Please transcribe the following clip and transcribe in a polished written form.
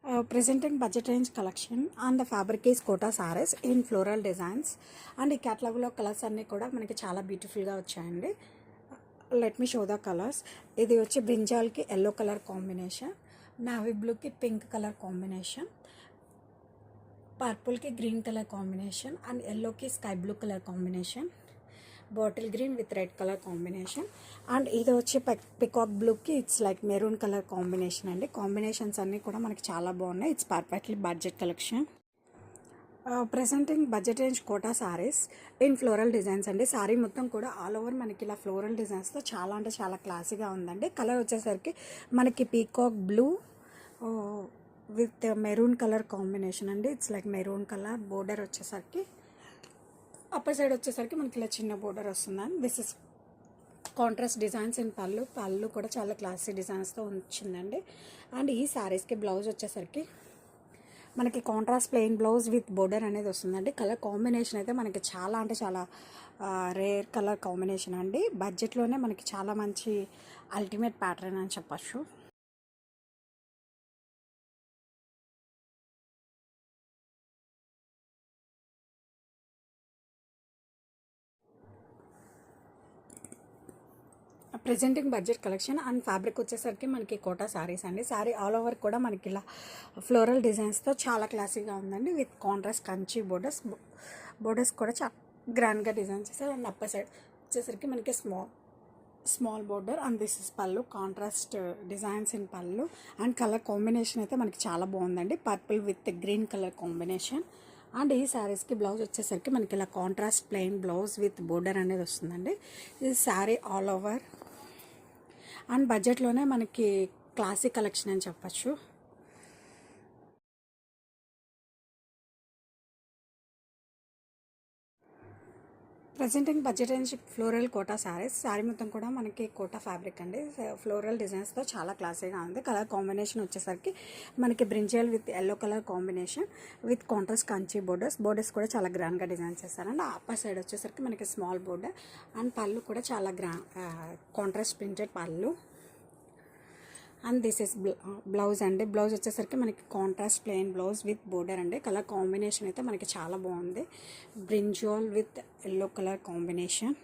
Presenting budget range collection and the fabric is Kota sarees in floral designs and ఈ క్యాటలాగ్లో colours అన్నీ కూడా మనకి చాలా బ్యూటిఫుల్గా వచ్చాయండి. Let me show the colours. ఇది వచ్చి బ్రింజాల్కి ఎల్లో కలర్ కాంబినేషన్, నావీ బ్లూకి పింక్ కలర్ కాంబినేషన్, పర్పుల్కి గ్రీన్ కలర్ కాంబినేషన్ అండ్ ఎల్లోకి sky blue colour combination, bottle green with red colour combination and ఇది వచ్చి పికాక్ బ్లూకి it's like maroon colour combination అండి. కాంబినేషన్స్ అన్నీ కూడా మనకి చాలా బాగున్నాయి. It's perfectly budget collection. Presenting budget range Kota saris in floral designs అండి. సారీ మొత్తం కూడా ఆల్ ఓవర్ మనకి ఇలా ఫ్లోరల్ డిజైన్స్తో చాలా అంటే చాలా క్లాసీగా ఉందండి. కలర్ వచ్చేసరికి మనకి peacock blue with maroon colour combination అండి. It's like maroon colour. Border వచ్చేసరికి అప్పర్ సైడ్ వచ్చేసరికి మనకి ఇలా చిన్న బోర్డర్ వస్తుందండి. This is contrast designs in పళ్ళు కూడా చాలా క్లాసీ డిజైన్స్తో వచ్చిందండి. అండ్ ఈ శారీస్కి బ్లౌజ్ వచ్చేసరికి మనకి contrast plain blouse with border అనేది వస్తుందండి. కలర్ కాంబినేషన్ అయితే మనకి చాలా అంటే చాలా రేర్ కలర్ కాంబినేషన్ అండి. బడ్జెట్లోనే మనకి చాలా మంచి అల్టిమేట్ ప్యాటర్న్ అని చెప్పచ్చు. Presenting budget collection and fabric వచ్చేసరికి మనకి కోటా సారీస్ అండి. సారీ ఆల్ ఓవర్ కూడా మనకి ఇలా ఫ్లోరల్ డిజైన్స్తో చాలా క్లాసీగా ఉందండి. విత్ కాంట్రాస్ట్ కంచి బోర్డర్స్ కూడా చాలా గ్రాండ్గా డిజైన్ చేశారు. అండ్ అప్పర్ సైడ్ వచ్చేసరికి మనకి small border and this is పళ్ళు. కాంట్రాస్ట్ డిజైన్స్ ఇన్ పళ్ళు అండ్ కలర్ కాంబినేషన్ అయితే మనకి చాలా బాగుందండి. Purple with green colour combination. And ఈ శారీస్కి బ్లౌజ్ వచ్చేసరికి మనకి ఇలా contrast plain blouse with border అనేది వస్తుందండి. ఇది శారీ ఆల్ ఓవర్ అండ్ బడ్జెట్లోనే మనకి క్లాసిక్ కలెక్షన్ అని చెప్పచ్చు. Presenting budget range floral Kota sari మొత్తం కూడా మనకి కోటా ఫ్యాబ్రిక్ అండి. ఫ్లోరల్ డిజైన్స్తో చాలా క్లాసీగా ఉంది. కలర్ కాంబినేషన్ వచ్చేసరికి మనకి brinjal with yellow colour combination with contrast Kanchi borders కూడా చాలా గ్రాండ్గా డిజైన్ చేస్తారండి. అప్పర్ సైడ్ వచ్చేసరికి మనకి స్మాల్ బోర్డర్ అండ్ పళ్ళు కూడా చాలా కాంట్రాస్ట్ ప్రింటెడ్ పళ్ళు. అండ్ దిస్ ఇస్ బ్లౌజ్ అండి. బ్లౌజ్ వచ్చేసరికి మనకి contrast plain blouse with border అండి. కలర్ కాంబినేషన్ అయితే మనకి చాలా బాగుంది. Brinjal with yellow colour combination.